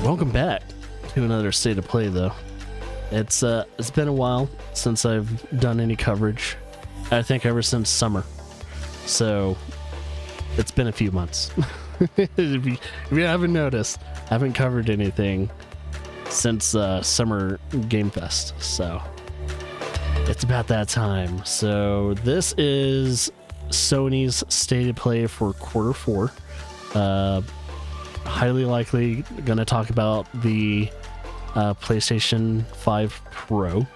Welcome back to another State of Play, though. It's been a while since I've done any coverage. I think ever since summer. So it's been a few months. if you haven't noticed, I haven't covered anything since Summer Game Fest. So it's about that time. So this is Sony's State of Play for Q4. Highly likely going to talk about the PlayStation 5 Pro.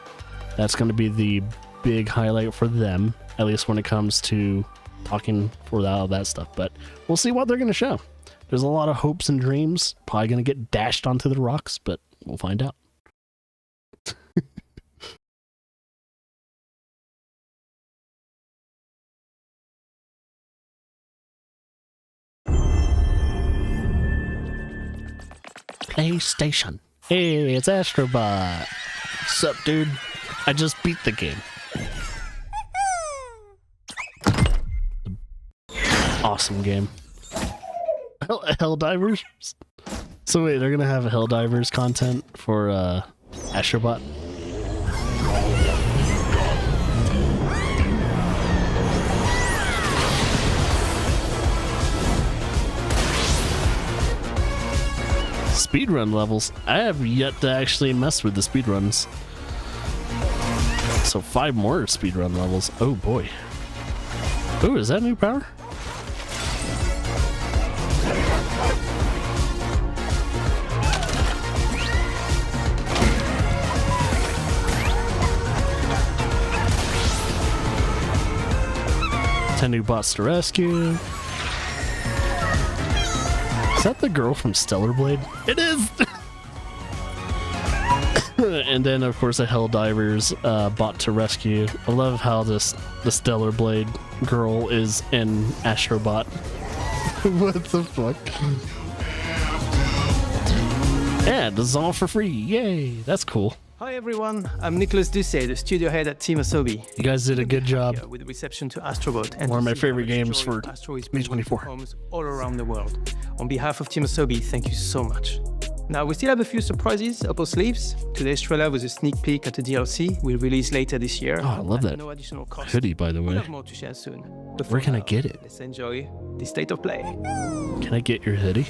That's going to be the big highlight for them, at least when it comes to talking for all that stuff. But we'll see what they're going to show. There's a lot of hopes and dreams. Probably going to get dashed onto the rocks, but we'll find out. PlayStation. Hey, it's Astrobot. Sup, dude? I just beat the game. Awesome game. Helldivers? So wait, they're gonna have Helldivers content for Astrobot? Speedrun levels. I have yet to actually mess with the speedruns. So 5 more speedrun levels. Oh boy. Oh, is that new power? Ten new bots to rescue. Is that the girl from Stellar Blade? It is! And then, of course, a Helldivers bot to rescue. I love how the Stellar Blade girl is in Astrobot. What the fuck? Yeah, this is all for free. Yay, that's cool. Hi everyone, I'm Nicholas Doucet, the studio head at Team Asobi. You guys did a good job. With the reception to Astrobot and one of my favorite games for 2024. All around the world. On behalf of Team Asobi, thank you so much. Now we still have a few surprises up our sleeves. Today's trailer was a sneak peek at the DLC we'll release later this year. Oh, I love that no additional cost. Hoodie, by the way. We'll have more to share soon. Where can I get it? Let's enjoy the State of Play. Can I get your hoodie?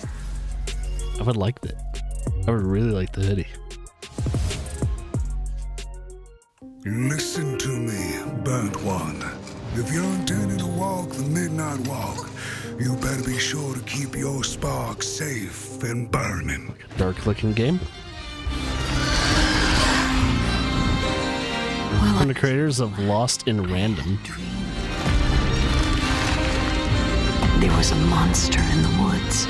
I would like that. I would really like the hoodie. Listen to me, burnt one. If you're intending to walk the midnight walk, you better be sure to keep your spark safe and burning. Dark looking game. From the creators of Lost in Random. There was a monster in the woods.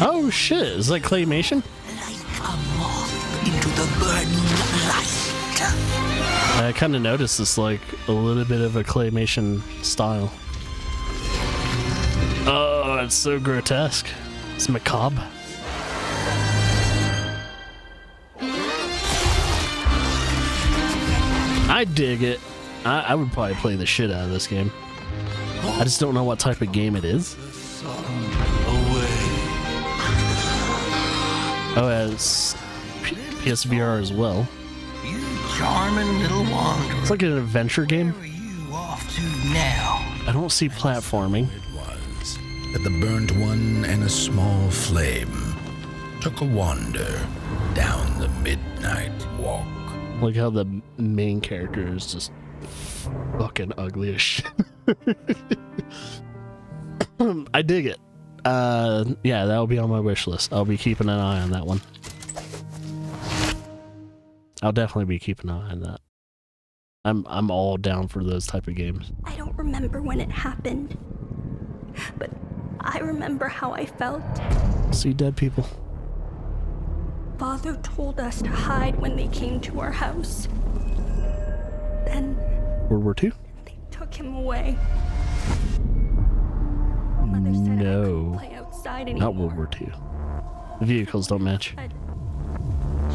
Oh shit, is that claymation? Like a moth into the burning light. I kind of noticed this, like a little bit of a claymation style. Oh, it's so grotesque. It's macabre. I dig it. I would probably play the shit out of this game. I just don't know what type of game it is. Oh, it's PSVR as well. You charming little wanderer. It's like an adventure game. Where are you off to now? I don't see platforming. It was that the burnt one and a small flame took a wander down the midnight walk. Like how the main character is just fucking ugly as shit. I dig it. Yeah, that'll be on my wish list. I'll be keeping an eye on that one. I'll definitely be keeping an eye on that. I'm all down for those type of games. I don't remember when it happened, but I remember how I felt. See dead people. Father told us to hide when they came to our house. Then World War II? they took him away. Mother said I couldn't play outside anymore. Not World War II. The vehicles don't match.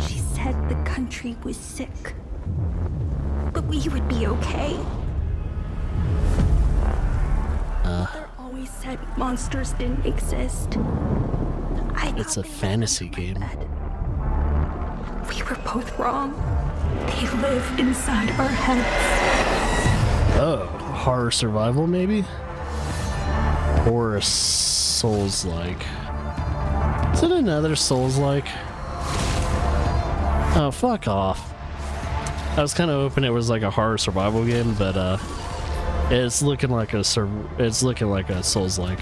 She said the country was sick, but we would be okay. Mother always said monsters didn't exist. I it's a fantasy game. We were both wrong. They live inside our heads. Oh, horror survival maybe? Or a Souls-like. Is it another Souls-like? Oh, fuck off. I was kind of hoping it was like a horror survival game, but it's looking like a Souls-like.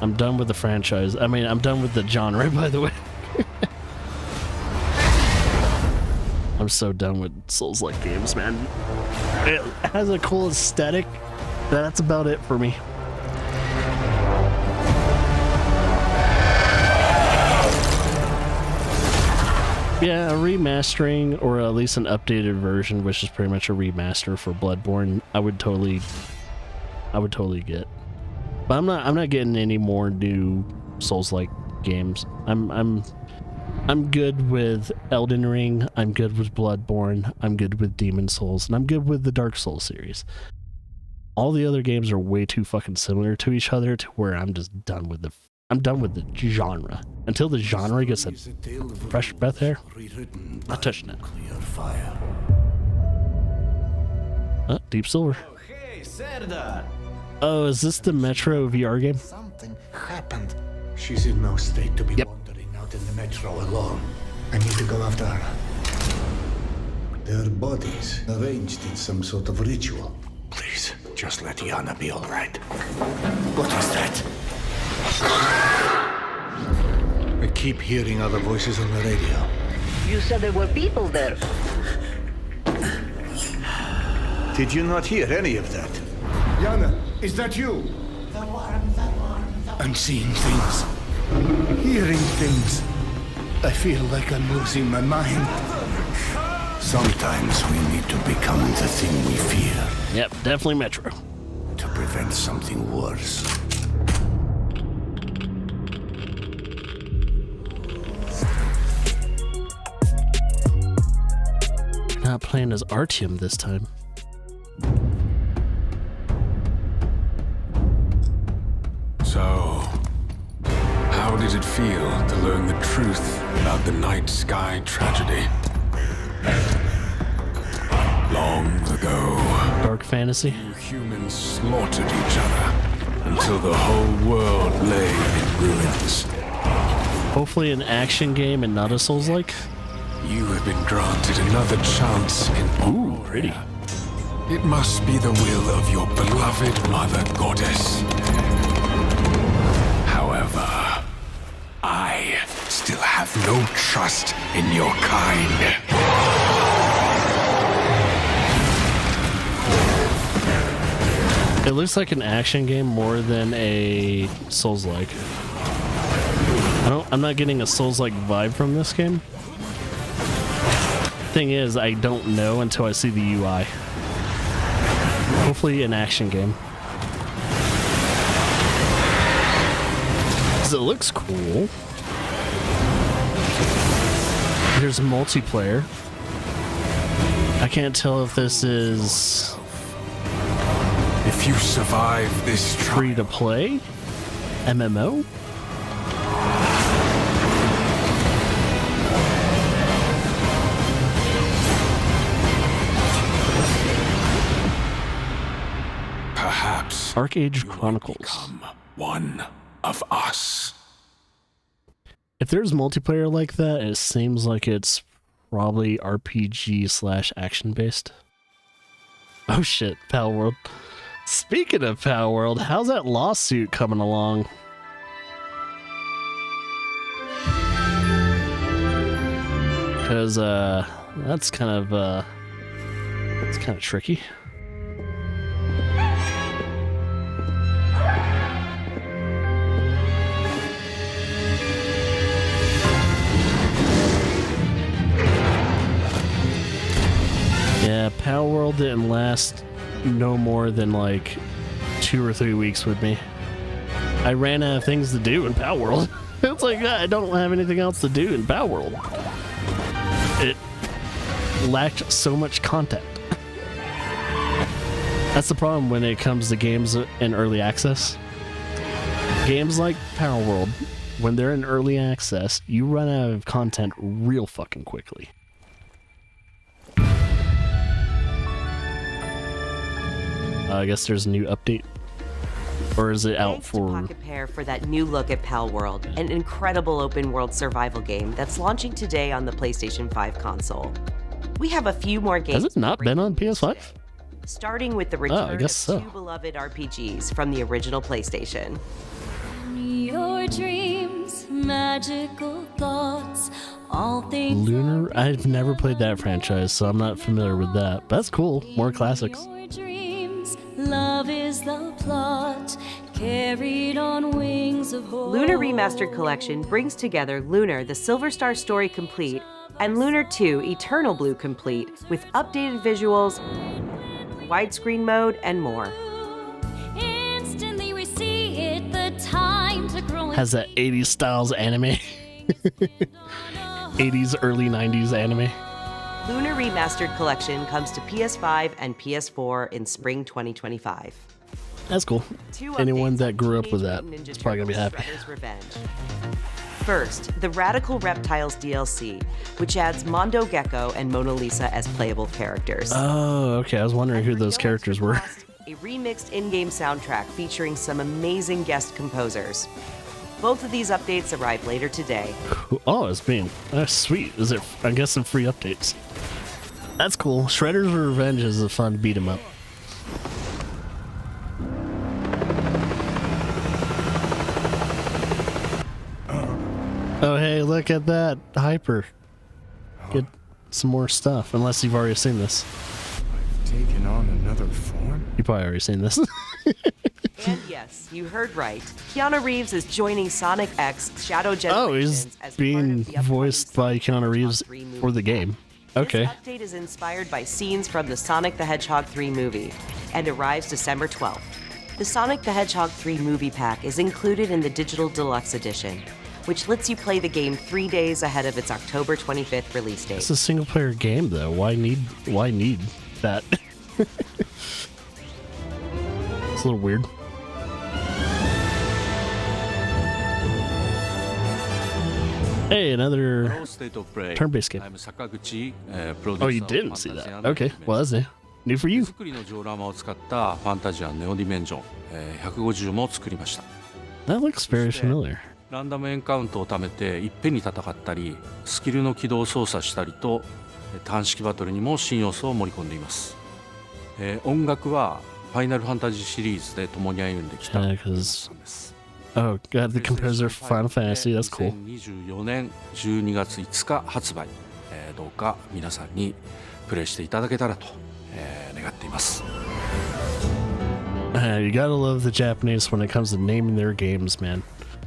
I'm done with the franchise. I mean, I'm done with the genre, by the way. I'm so done with Souls-like games, man. It has a cool aesthetic. That's about it for me. Yeah, a remastering, or at least an updated version, which is pretty much a remaster for Bloodborne, I would totally get. But I'm not getting any more new Souls-like games. I'm good with Elden Ring, I'm good with Bloodborne, I'm good with Demon Souls, and I'm good with the Dark Souls series. All the other games are way too fucking similar to each other to where I'm just done with the genre. Until the genre gets a fresh breath air, not touching it. Oh, Deep Silver. Hey, Serdar! Oh, is this the Metro VR game? Something happened. She's in no state to be wandering out in the metro alone. I need to go after her. Their bodies arranged in some sort of ritual. Please, just let Yana be all right. What is that? I keep hearing other voices on the radio. You said there were people there. Did you not hear any of that? Yana, is that you? I'm seeing things. Hearing things. I feel like I'm losing my mind. Sometimes we need to become the thing we fear. Yep, definitely Metro. To prevent something worse. Not playing as Artyom this time. So, how did it feel to learn the truth about the night sky tragedy? Long ago, Dark fantasy. humans slaughtered each other until the whole world lay in ruins. Hopefully an action game and not a Souls-like. You have been granted another chance in Ooh, pretty. It must be the will of your beloved mother goddess. However, I still have no trust in your kind. It looks like an action game more than a Souls-like. I'm not getting a Souls-like vibe from this game. Thing is, I don't know until I see the UI. Hopefully an action game. 'Cause it looks cool. There's multiplayer. I can't tell if this is If you survive this free to play, MMO. perhaps Arcade Chronicles. become one of us. If there's multiplayer like that, it seems like it's probably RPG/action based. Oh shit, Pal World. Speaking of Pal World, how's that lawsuit coming along? Because that's kind of tricky. Yeah, Pal World didn't last no more than like 2 or 3 weeks with me. I ran out of things to do in Pal World. It's like, I don't have anything else to do in Pal World. It lacked so much content. That's the problem when it comes to games in early access. games like Power World, when they're in early access, you run out of content real fucking quickly. I guess there's a new update. Or is it out Thanks for... to Pocket Pair for that new look at Pal World, an incredible open world survival game that's launching today on the PlayStation 5 console. We have a few more games. Has it not been on PS5? today, starting with the return of so. two beloved RPGs from the original PlayStation. Your dreams, magical thoughts, all things. Lunar? I've never played that franchise, so I'm not familiar with that. But that's cool. More classics. Your dreams, love is the plot, carried on wings of hope. Lunar Remastered Collection brings together Lunar the Silver Star Story Complete and Lunar 2 Eternal Blue Complete with updated visuals, widescreen mode, and more. Instantly we see it, the time to grow. Has that 80s styles anime. 80s, early 90s anime. Lunar Remastered Collection comes to PS5 and PS4 in spring 2025. That's cool. Anyone that grew up with that is probably gonna be happy. Shredder's Revenge. First, the Radical Reptiles DLC, which adds Mondo Gecko and Mona Lisa as playable characters. Oh, okay. I was wondering who those characters were. A remixed in-game soundtrack featuring some amazing guest composers. Both of these updates arrive later today. Oh, it's being sweet. Is it? I guess some free updates. That's cool. Shredder's Revenge is a fun beat 'em up. Oh, hey, look at that hyper. Get some more stuff. Unless you've already seen this. I've taken on another form. You probably already seen this. And yes, you heard right. Keanu Reeves is joining Sonic X Shadow Generations. Oh, he's as being part of the voiced by Keanu Reeves for the game. Okay. This update is inspired by scenes from the Sonic the Hedgehog 3 movie and arrives December 12th. The Sonic the Hedgehog 3 movie pack is included in the Digital Deluxe Edition, which lets you play the game 3 days ahead of its October 25th release date. It's a single player game though. Why need that? It's a little weird. Hey, another turn-based game. Oh, you didn't see that? Okay, well that's new. New for you. 作りのジオラマを使ったファンタジアンネオディメンジョン、150も作りました。 That looks very familiar. ランダムエンカウントを貯めていっぺんに戦ったり、スキルの起動を操作したりと短式バトルにも新要素を盛り込んでいます。音楽はファイナルファンタジーシリーズで共に歩んできた。Oh, got the composer for Final Fantasy. That's cool. 2024年12月5日発売。どうか皆さんにプレイしていただけたらと願っています。You gotta love the Japanese when it comes to naming their games, man.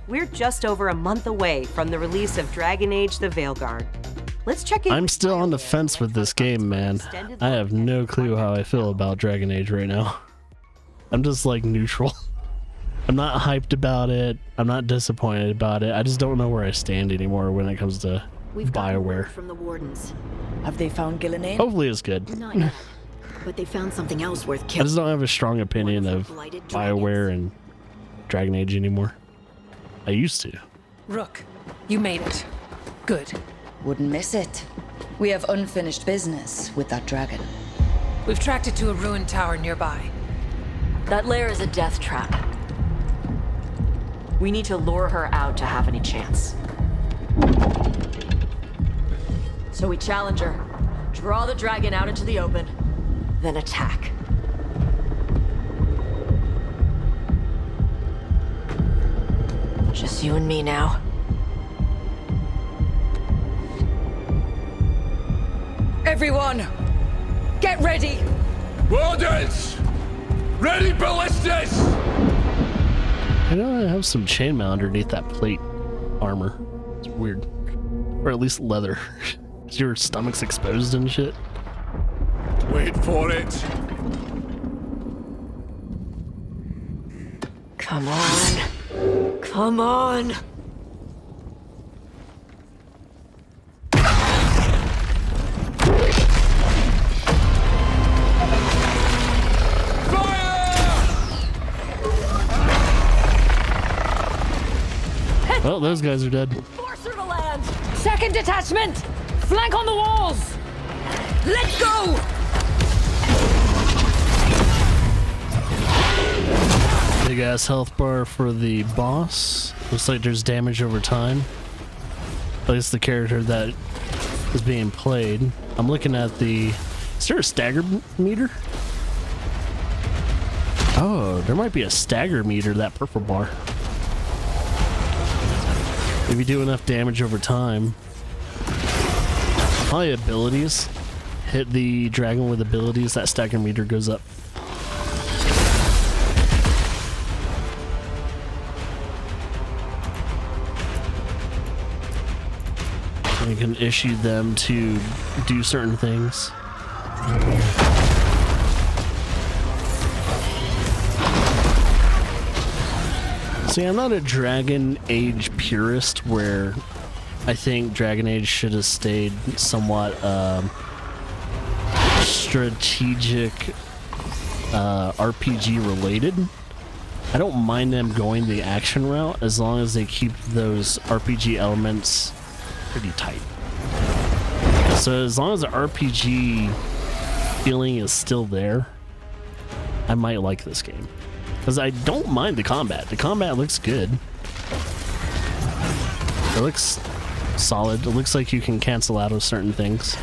We're just over a month away from the release of Dragon Age: The Veilguard. Let's check in. I'm still on the fence with this game, man. I have no clue how I feel about Dragon Age right now. I'm just like neutral. I'm not hyped about it. I'm not disappointed about it. I just don't know where I stand anymore when it comes to BioWare. From the wardens. Have they found Gillenane? Hopefully it's good. Not yet. But they found something else worth I killing. just don't have a strong opinion of BioWare and Dragon Age anymore. I used to. Rook, you made it. Good. Wouldn't miss it. We have unfinished business with that dragon. We've tracked it to a ruined tower nearby. That lair is a death trap. We need to lure her out to have any chance. So we challenge her, draw the dragon out into the open, then attack. Just you and me now. Everyone, get ready! Wardens! Ready ballistas! I know I have some chainmail underneath that plate armor. It's weird. Or at least leather. Is your stomach's exposed and shit? Wait for it. Come on. Come on. Well, those guys are dead. Force through the land! Second detachment! Flank on the walls! Let's go! Big ass health bar for the boss. Looks like there's damage over time. At least the character that is being played. I'm looking at the... Is there a stagger meter? Oh, there might be a stagger meter, that purple bar. If you do enough damage over time. Probably abilities. Hit the dragon with abilities, that stagger meter goes up. And you can issue them to do certain things. See, I'm not a Dragon Age purist where I think Dragon Age should have stayed somewhat strategic RPG related. I don't mind them going the action route as long as they keep those RPG elements pretty tight. So as long as the RPG feeling is still there, I might like this game. Because I don't mind the combat. The combat looks good. It looks solid. It looks like you can cancel out of certain things.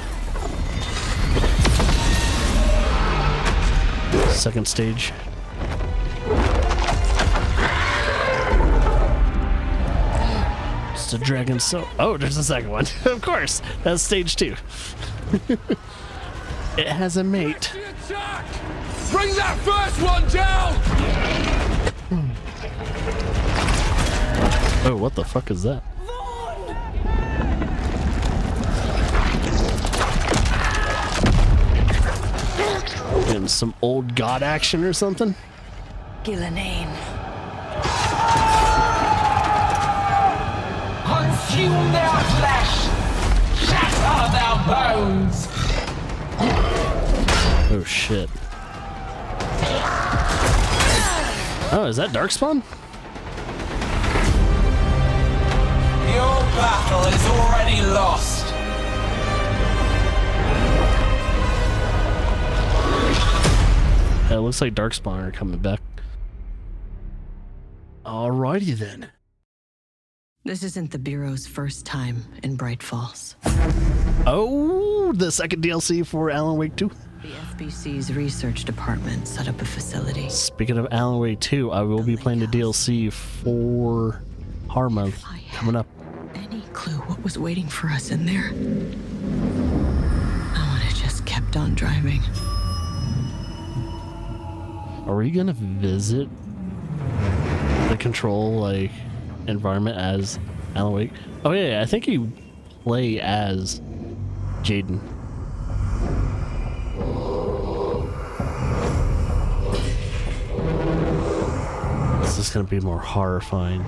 Second stage. Just a dragon so... Oh, there's a second one. Of course. That's stage 2. It has a mate. Bring that first one down! Oh, what the fuck is that? Getting some old god action or something? Gillenane. Consume their flesh! Shatter their bones! Oh shit. Oh, is that Darkspawn? Your battle is already lost. It looks like Darkspawn are coming back. Alrighty then. This isn't the Bureau's first time in Bright Falls. Oh, the second DLC for Alan Wake 2? The FBC's research department set up a facility. Speaking of Alan Wake 2, I will be playing the DLC for Horror Month coming up. Any clue what was waiting for us in there? I would have just kept on driving. Are we gonna visit the control like environment as Alan Wake? Oh yeah, I think you play as Jaden. This is gonna be more horrifying.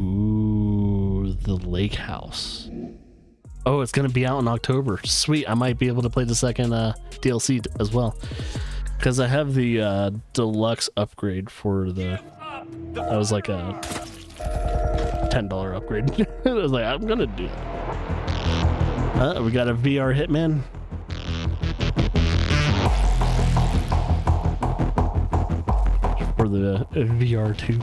Ooh, the lake house. Oh, it's gonna be out in October. Sweet, I might be able to play the second DLC as well. Because I have the deluxe upgrade for the... That was like a $10 upgrade. I was like, I'm gonna do that. We got a VR Hitman. For the VR 2.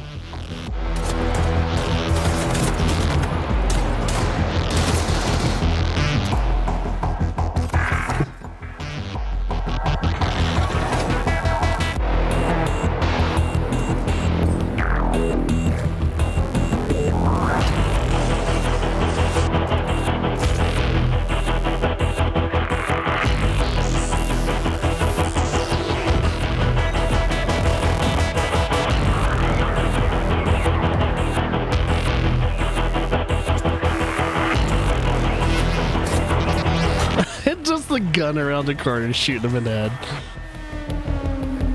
Just the gun around the corner shooting him in the head.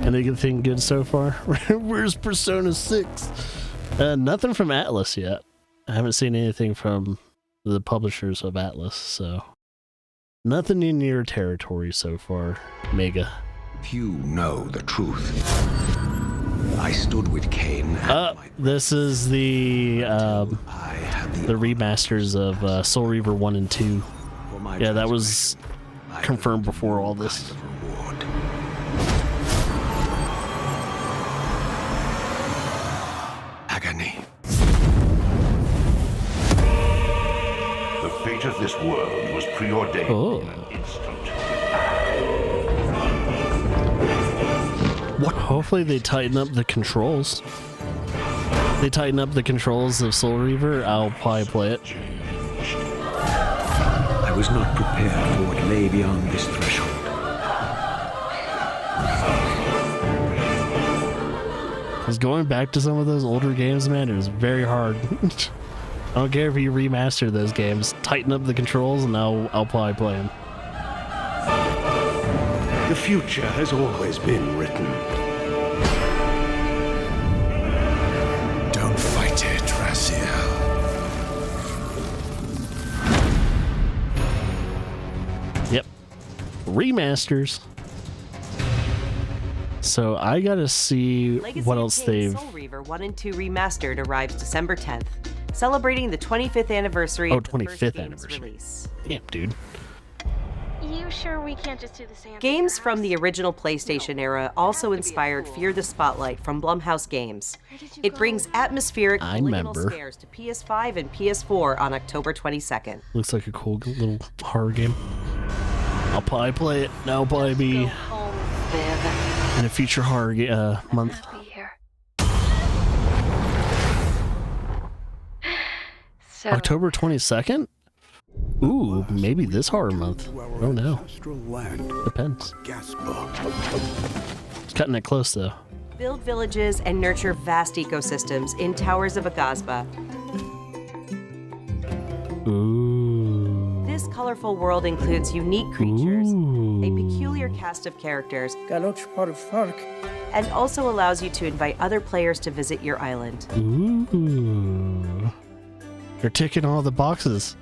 Anything good so far? Where's Persona 6? Nothing from Atlas yet. I haven't seen anything from the publishers of Atlas, so nothing in your territory so far, Mega. Few know the truth. I stood with Cain. This is the remasters of Soul Reaver 1 and 2. Yeah, that was confirmed before all this. Agony. The fate of this world was preordained in an instant. Hopefully they tighten up the controls. They tighten up the controls of Soul Reaver, I'll probably play it. I was not prepared for what lay beyond this threshold. Because going back to some of those older games, man, it was very hard. I don't care if you remaster those games, tighten up the controls, and I'll probably play them. The future has always been written. Don't fight it, Raziel. Yep. Remasters. So I gotta see Legacy what of else Kain they've... Soul Reaver 1 and 2 Remastered arrives December 10th, celebrating the 25th anniversary of the 25th first game's anniversary. release. Damn, dude. You sure we can't just do the same? Games from the original PlayStation era also inspired Fear the Spotlight from Blumhouse Games. It brings atmospheric polygonal scares to PS5 and PS4 on October 22nd. Looks like a cool little horror game. I'll probably play it. That'll probably be in a future horror month. October 22nd? Ooh, maybe this horror month. I don't know. Depends. It's cutting it close though. Build villages and nurture vast ecosystems in Towers of Agazba. Ooh. This colorful world includes unique creatures, a peculiar cast of characters, and also allows you to invite other players to visit your island. Ooh. You're ticking all the boxes.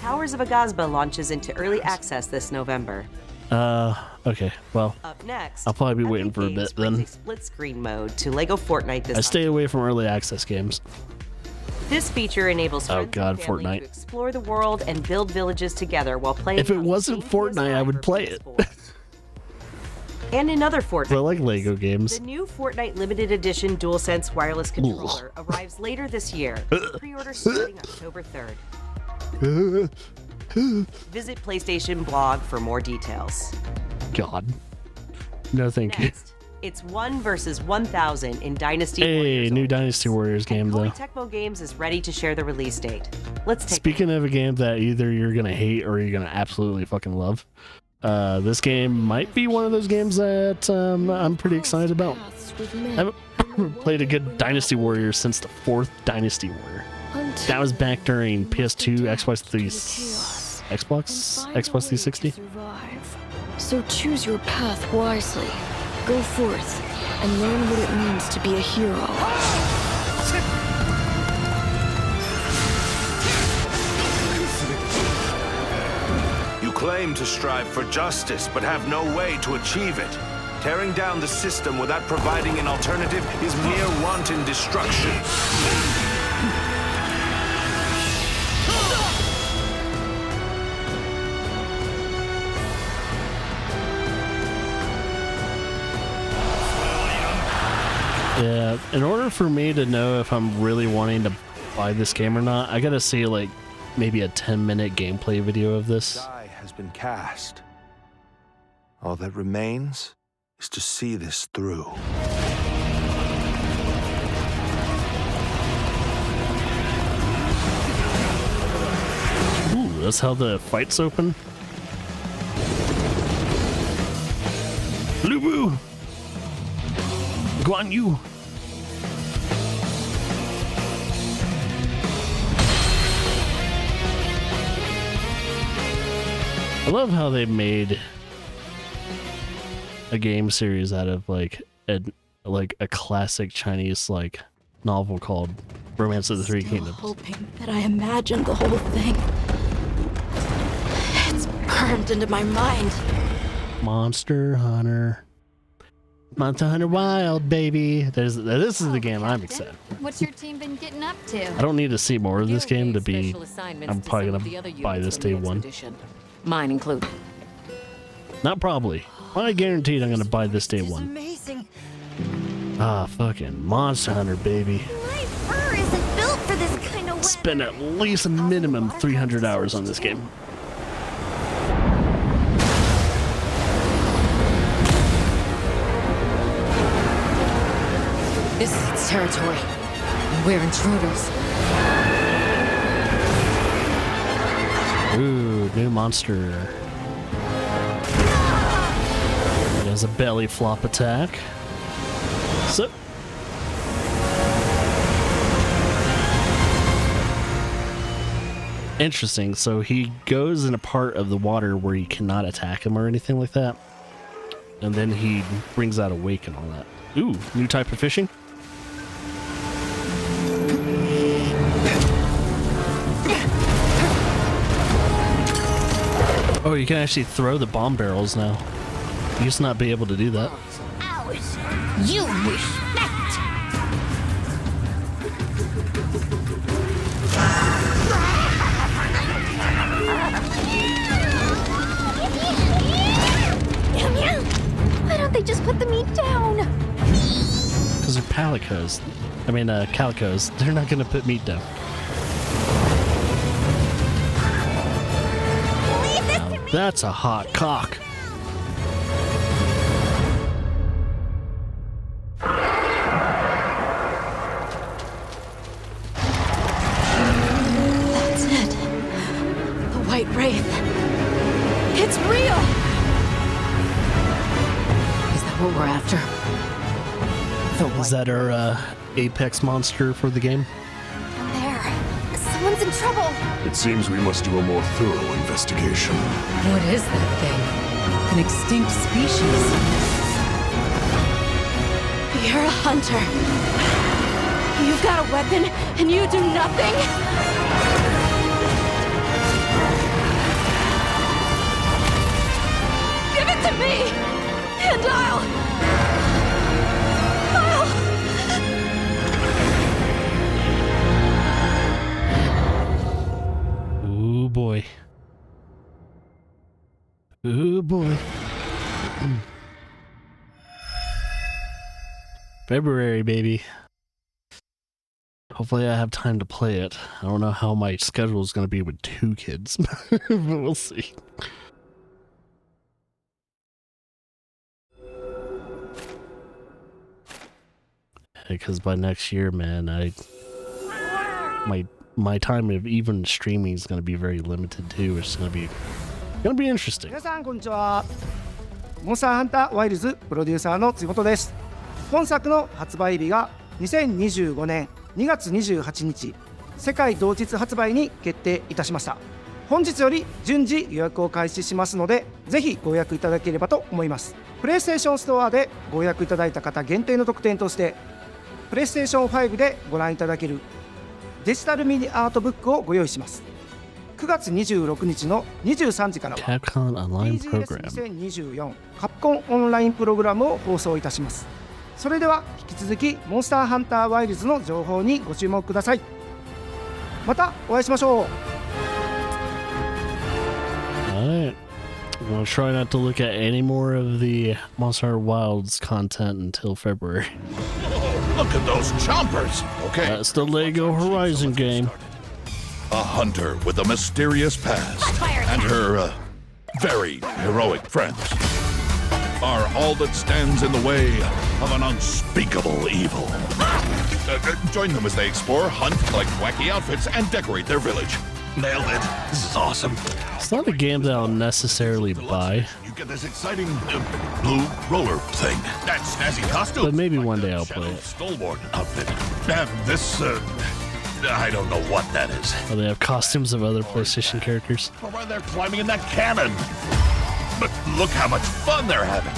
Towers of Agazba launches into early access this November. Okay, well, Up next, I'll probably be waiting for a bit then. A split screen mode to LEGO Fortnite this I stay away from early access games. This feature enables friends and family Fortnite. to explore the world and build villages together while playing. If it wasn't Fortnite, I would play it. And in other Fortnite, I like LEGO games. the new Fortnite Limited Edition DualSense wireless controller arrives later this year. Pre-order starting October 3rd. Visit PlayStation blog for more details. God. No, thank you. It's 1 versus 1,000 in Dynasty Hey, Warriors. new Dynasty Warriors game though. Tecmo Games is ready to share the release date. Let's take Speaking of a game that either you're gonna hate or you're gonna absolutely fucking love, this game might be one of those games that I'm pretty excited about. I haven't played a good Dynasty Warrior since the 4th Dynasty Warrior. That was back during PS2, Xbox 360. So choose your path wisely. Go forth and learn what it means to be a hero. You claim to strive for justice, but have no way to achieve it. Tearing down the system without providing an alternative is mere wanton destruction. Yeah, in order for me to know if I'm really wanting to buy this game or not, I gotta see like maybe a 10-minute gameplay video of this. Die has been cast. All that remains is to see this through. Ooh, that's how the fights open. Lubu! Guan Yu! I love how they made a game series out of like a classic Chinese like novel called Romance of the Three Kingdoms. Hoping that I imagined the whole thing. It's burned into my mind. Monster Hunter. Monster Hunter Wild, baby. This is the game I'm excited for. What's your team been getting up to? I don't need to see more of this game to be. I'm probably gonna buy this day one. Mine included. Not probably. I guaranteed I'm gonna buy this day one. Amazing. Ah, fucking Monster Hunter, baby. My fur isn't built for this kind of weather. Spend at least a minimum 300 hours on this game. This is its territory, and we're intruders. Ooh, new monster. It has a belly flop attack. So. Interesting. So he goes in a part of the water where you cannot attack him or anything like that. And then he brings out a wake and all that. Ooh, new type of fishing. Oh, you can actually throw the bomb barrels now. You used to not be able to do that. You respect. Why don't they just put the meat down? Because they're calicos. Calicos. They're not going to put meat down. Now, that's a hot cock. That's it. The White Wraith. It's real! Is that what we're after? Is that our apex monster for the game? Down there. Someone's in trouble. It seems we must do a more thorough investigation. What is that thing? An extinct species? You're a hunter. You've got a weapon, and you do nothing? Give it to me, and I'll... Ooh boy. Ooh boy. February, baby. Hopefully I have time to play it. I don't know how my schedule is going to be with 2 kids, but we'll see. Because by next year, man, my time of even streaming is going to be very limited too. It's going to be interesting. 皆さんこんにちは。モンスターハンターワイルズプロデューサーの辻本です。本作の発売日が2025年2月28日世界同日発売に決定いたしました。本日より順次予約を開始しますので、ぜひご予約いただければと思います。プレイステーションストアでご予約いただいた方限定の特典として、プレイステーション5でご覧いただけるデジタルミニアートブックをご用意します。9月26日の23時からは TGS2024 カプコンオンラインプログラムを放送いたします。それでは引き続きモンスターハンターワイルズの情報にご注目ください。またお会いしましょう。Alright. I'm going to try not to look at any more of the Monster Hunter Wilds content until February. Look at those chompers! Okay. That's the Lego Horizon game. A hunter with a mysterious past and her very heroic friends are all that stands in the way of an unspeakable evil. Join them as they explore, hunt, collect wacky outfits, and decorate their village. Nailed it. This is awesome. It's not a game that I'll necessarily buy. You get this exciting blue roller thing. That snazzy costume. But maybe one day I'll play it. Stalwart outfit. And this, I don't know what that is. Oh, they have costumes of other PlayStation characters. Or why they're climbing in that cannon. But look how much fun they're having.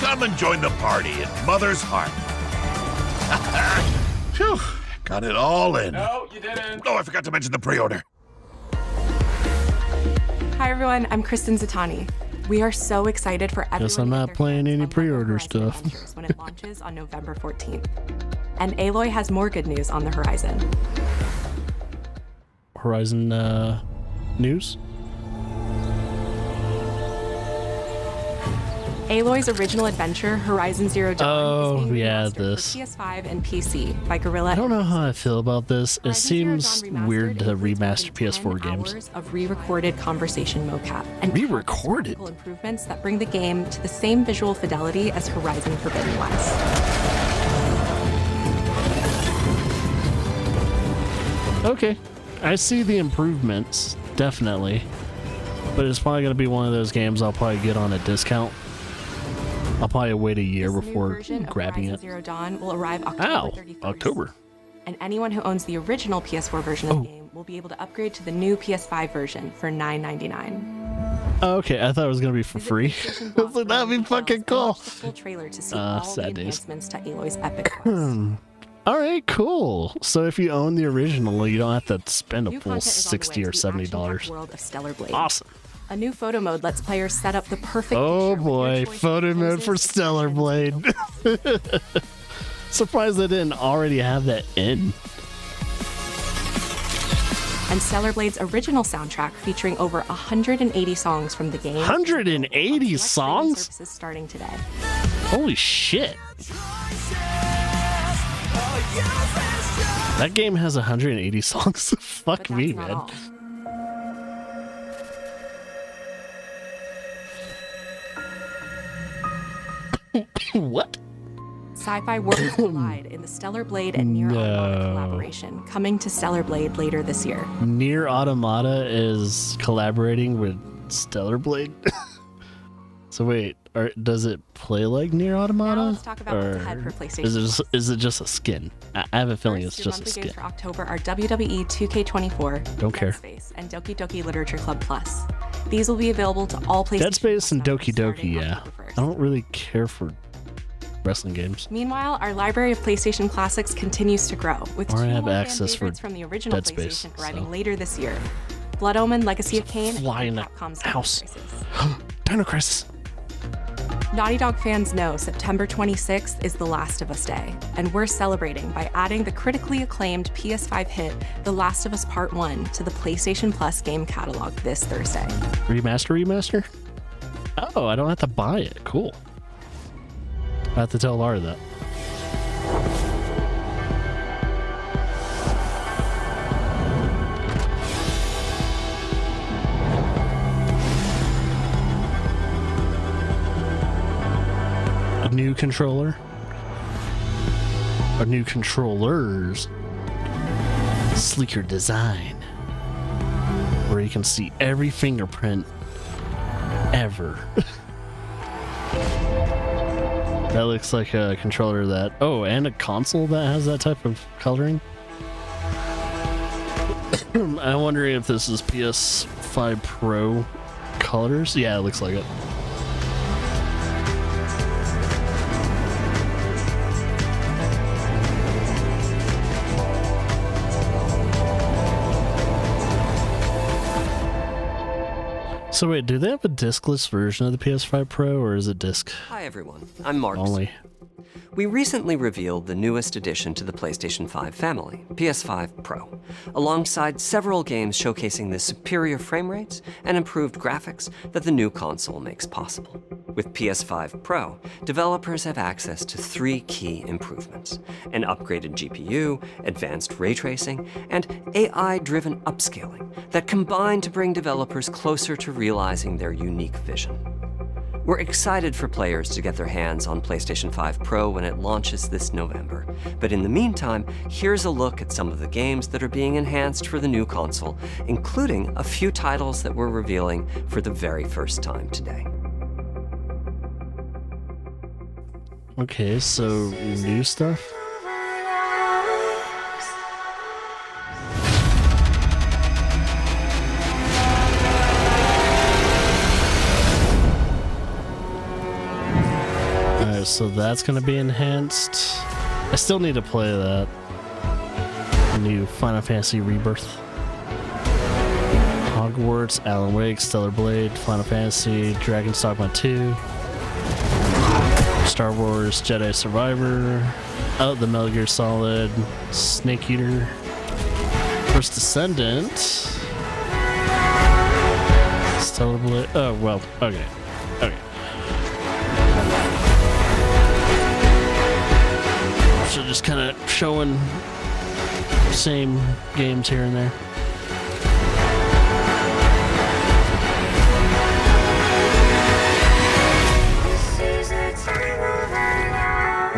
Come and join the party in Mother's Heart. Phew, got it all in. No, you didn't. Oh, I forgot to mention the pre-order. Hi everyone, I'm Kristen Zatani. We are so excited for everyone. Guess I'm not playing any pre-order stuff. When it launches on November 14th. And Aloy has more good news on the horizon. Horizon news? Aloy's original adventure, Horizon Zero Dawn, is being remastered this. for PS5 and PC by Guerrilla. I don't know how I feel about this. It seems weird to remaster PS4 games. Hours of re-recorded conversation mocap and re-recorded technical improvements that bring the game to the same visual fidelity as Horizon Forbidden West. Okay, I see the improvements, definitely. But it's probably going to be one of those games I'll probably get on a discount. I'll probably wait a year before grabbing it. Zero Dawn will arrive October 31st. October. And anyone who owns the original PS4 version of the game will be able to upgrade to the new PS5 version for $9.99. Oh, okay, I thought it was going to be for free. That'd be fucking cool. Full trailer to see all the enhancements to Aloy's epic quest. All right, cool. So if you own the original, you don't have to spend a full $60 or $70. World of Stellar Blade. Awesome. A new photo mode lets players set up the perfect. Oh boy, photo mode for Stellar Blade. Surprised they didn't already have that in. And Stellar Blade's original soundtrack featuring over 180 songs from the game. 180 songs? Services starting today. Holy shit. That game has 180 songs. Fuck me, man. All. What? Sci-fi worlds collide in the Stellar Blade and Nier Automata collaboration, coming to Stellar Blade later this year. Nier Automata is collaborating with Stellar Blade? So wait, does it play like Nier Automata? Now let's talk about what's ahead for PlayStation. Is it just a skin? I have a feeling it's just a skin. Games for October are WWE 2K24, Don't care. Dead Space, and Doki Doki Literature Club Plus. These will be available to all PlayStation. Dead Space and Doki Doki, yeah. I don't really care for wrestling games. Meanwhile, our library of PlayStation classics continues to grow, with Or two I have more fan access for favorites from the original Dead Space, PlayStation arriving later this year. Blood Omen, Legacy of Kain, and Capcom's house. Dino Crisis. Dino Crisis. Naughty Dog fans know September 26th is The Last of Us Day, and we're celebrating by adding the critically acclaimed PS5 hit The Last of Us Part 1 to the PlayStation Plus game catalog this Thursday. Remaster? Oh, I don't have to buy it. Cool. I have to tell Laura that. A new controller. Or new controllers. Sleeker design. Where you can see every fingerprint ever. That looks like a controller that... Oh, and a console that has that type of coloring. I'm wondering if this is PS5 Pro colors. Yeah, it looks like it. So wait, do they have a discless version of the PS5 Pro, or is it disc? Hi everyone, I'm Mark. Only. We recently revealed the newest addition to the PlayStation 5 family, PS5 Pro, alongside several games showcasing the superior frame rates and improved graphics that the new console makes possible. With PS5 Pro, developers have access to 3 key improvements: an upgraded GPU, advanced ray tracing, and AI-driven upscaling that combine to bring developers closer to realizing their unique vision. We're excited for players to get their hands on PlayStation 5 Pro when it launches this November. But in the meantime, here's a look at some of the games that are being enhanced for the new console, including a few titles that we're revealing for the very first time today. Okay, so new stuff? Alright, so that's gonna be enhanced. I still need to play that. new Final Fantasy Rebirth. Hogwarts, Alan Wake, Stellar Blade, Final Fantasy, Dragon's Dogma 2, Star Wars Jedi Survivor, the Metal Gear Solid, Snake Eater, First Descendant, Stellar Blade. Oh, well, okay. So just kind of showing same games here and there.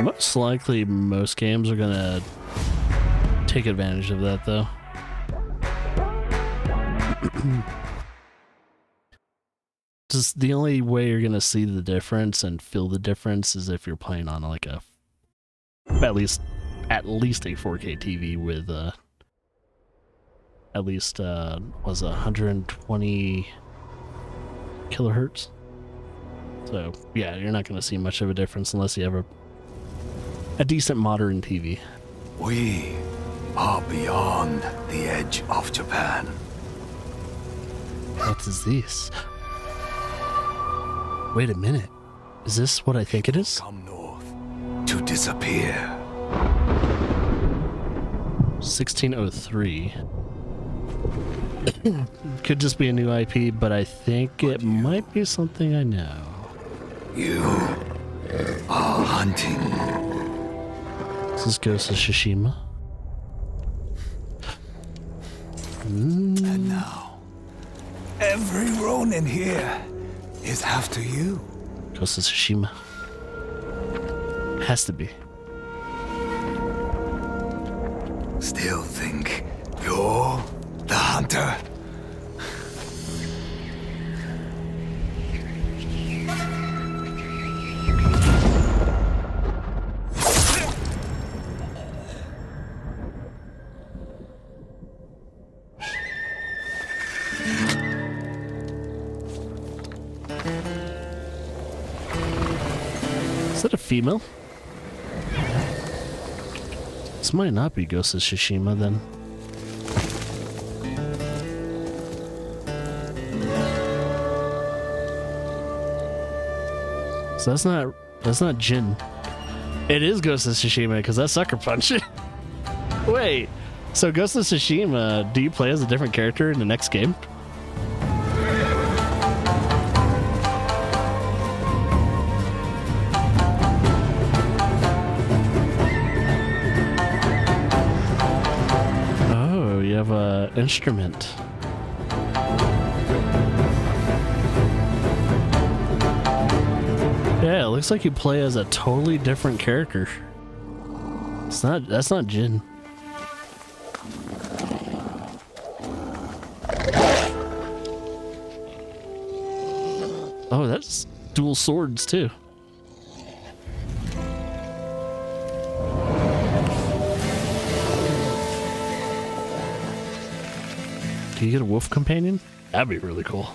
Most likely, most games are gonna take advantage of that, though. Just the only way you're gonna see the difference and feel the difference is if you're playing on like a at least a 4K TV with at least was 120 kilohertz. So yeah, you're not gonna see much of a difference unless you have a decent modern TV. We are beyond the edge of Japan. What is this? Wait a minute. Is this what I think it is? Come north to disappear. 1603. Could just be a new IP, but I think it might be something I know. You are hunting. This is Ghost of Tsushima. And now, every Ronin here is after you. Ghost of Tsushima. Has to be. Still think you're the hunter? Is that a female? This might not be Ghost of Tsushima then. So that's not Jin. It is Ghost of Tsushima because that's Sucker Punch. Wait, so Ghost of Tsushima, do you play as a different character in the next game? Instrument. Yeah, it looks like you play as a totally different character. That's not Jin. Oh, that's dual swords too. Do you get a wolf companion? That'd be really cool.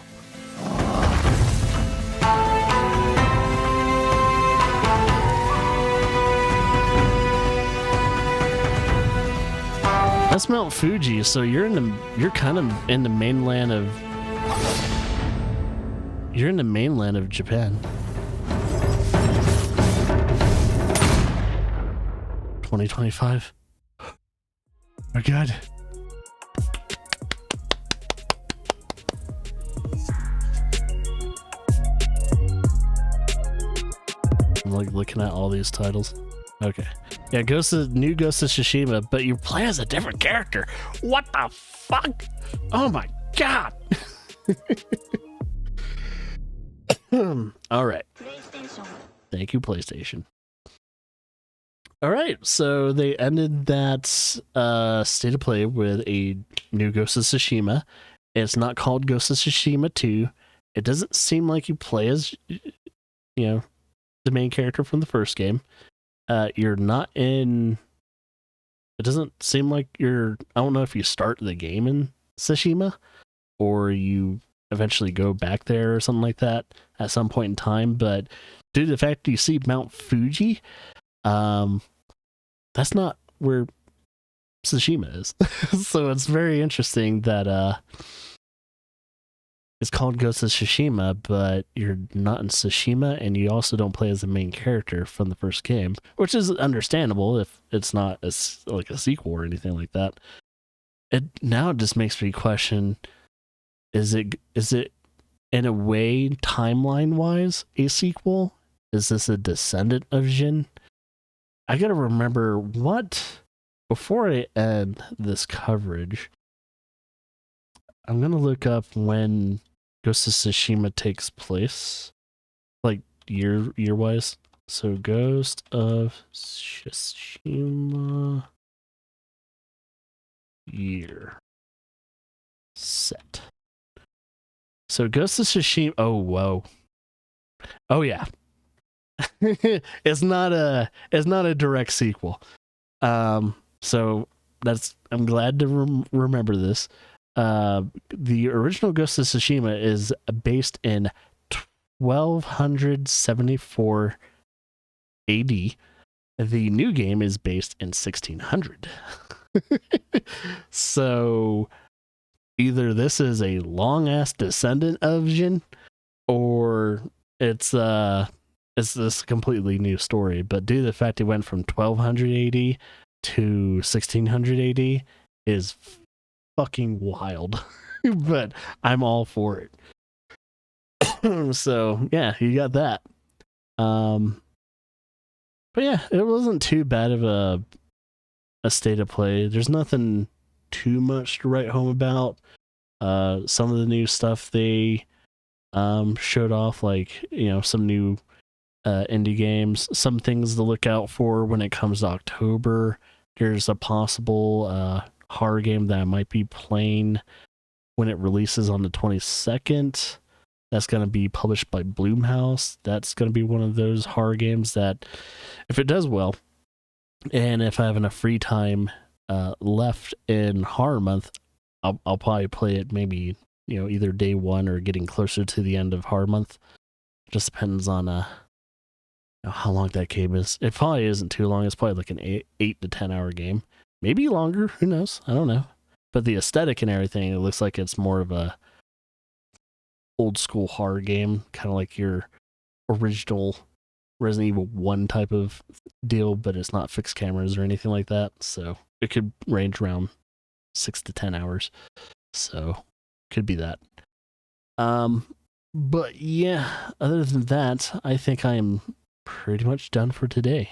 That's Mount Fuji, so you're kind of in the mainland of Japan. 2025. Oh god. I'm like looking at all these titles. Okay. Yeah, new Ghost of Tsushima, but you play as a different character. What the fuck? Oh my god. All right. Thank you, PlayStation. All right, so they ended that state of play with a new Ghost of Tsushima. It's not called Ghost of Tsushima 2. It doesn't seem like you play as, the main character from the first game. You're not in... It doesn't seem like you're... I don't know if you start the game in Tsushima or you eventually go back there or something like that at some point in time, but due to the fact that you see Mount Fuji, that's not where Tsushima is. So it's very interesting that it's called Ghost of Tsushima, but you're not in Tsushima, and you also don't play as the main character from the first game, which is understandable if it's not like a sequel or anything like that. It just makes me question: is it in a way timeline wise a sequel? Is this a descendant of Jin? I gotta remember before I end this coverage. I'm gonna look up when Ghost of Tsushima takes place, like year wise. So Ghost of Tsushima year set. So Ghost of Tsushima. Oh whoa. Oh yeah. It's not a direct sequel. So I'm glad to remember this. The original Ghost of Tsushima is based in 1274 AD. The new game is based in 1600. So either this is a long ass descendant of Jin, or it's this completely new story. But due to the fact it went from 1200 AD to 1600 AD is fucking wild. But I'm all for it. So yeah, you got that. But yeah, it wasn't too bad of a state of play. There's nothing too much to write home about. Some of the new stuff they showed off, like, some new indie games, some things to look out for when it comes to October. There's a possible horror game that I might be playing when it releases on the 22nd. That's going to be published by Bloomhouse. That's going to be one of those horror games that, if it does well, and if I have enough free time left in horror month, I'll probably play it maybe, either day one or getting closer to the end of horror month. Just depends on how long that game is. It probably isn't too long. It's probably like an 8 to 10 hour game. Maybe longer. Who knows? I don't know. But the aesthetic and everything, it looks like it's more of a old school horror game, kind of like your original Resident Evil 1 type of deal, but it's not fixed cameras or anything like that. So it could range around 6 to 10 hours. So could be that. But yeah, other than that, I think I am pretty much done for today.